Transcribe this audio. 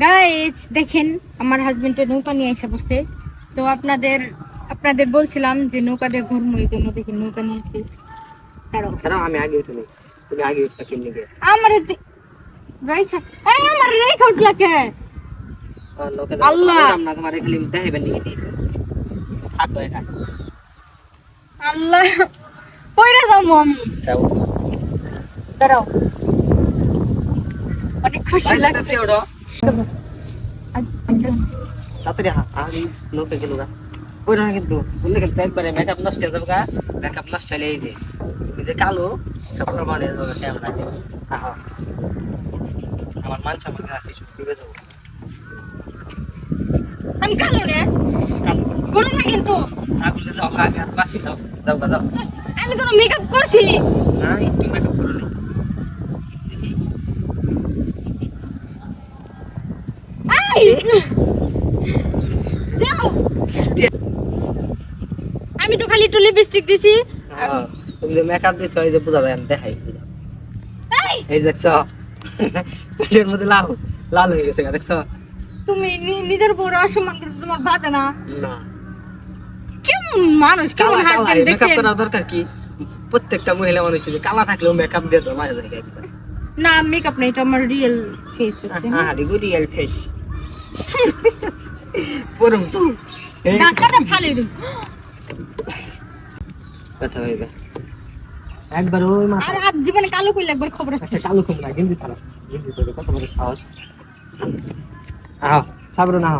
Guys দেখেন আমার হাজবেন্ডের নৌকা নিয়ে এসে বসছে। তো আপনাদের বলছিলাম যে নৌকা দিয়ে ঘুরবো, এই জন্য দেখেন নৌকা নিয়েছি। কারণ আমি আগে উঠে নেই, তুমি আগে উঠতে কিনে গে আমার রাইখা আমার রাইখা উঠলা কে? আল্লাহ আমরা তোমার ক্লিন দেখাইবেন নিয়ে দিয়েছি। থাকো এখানে আল্লাহ কইরা যাবো আমি। যাও দাঁড়াও, অনেক খুশি লাগছে। ওটা আচ্ছা, তাড়াতাড়ি আগে লোকে গেল গা ওই না, কিন্তু বললে কিন্তু একবারে মেকআপ নষ্ট হয়ে যাবে গা। মেকআপ নষ্ট হলে এই যে কালো সব প্রমাণ হয়ে যাবে ক্যামেরা দিয়ে। আহা আমার মান সম্মান কিছু দিবে যাবো আমি কালো রে কালো বলো না কিন্তু। আগুলে যাও আগে বাসি যাও যাও গা যাও। আমি কোনো মেকআপ করছি না একটু মেকআপ করে নি। এই যাও। আমি তো খালি একটু লিপস্টিক দিছি। তুমি যে মেকআপ দিছো এই যে বুঝাবে আমি দেখাই। এই এই দেখছো পেটের মধ্যে লাল লাল হয়ে গেছে গা, দেখছো? তুমি নিজের বড় অসম্মান করতে তোমার বাধা না? না কেমন মানুষ, কেমন কালা হাজবেন্ড মেকআপ দেখছেন? করা দরকার কি? প্রত্যেকটা মহিলা মানুষের যে কালা থাকলেও মেকআপ দিয়ে তো মাঝে থাকে একবার। না মেকআপ না, এটা আমার রিয়েল ফেস হচ্ছে। হ্যাঁ রিগু রিয়েল ফেস পরম তো ডাক্তারটা ফালে দিন। কথা হইবে একবার ওই মাথা আর আজ জীবনে কালো কইলে একবার খবর আছে। একটা কালো কম না গেঞ্জি ছাড়া গেঞ্জি তো কত বড় সাহস। আহ সাবরু না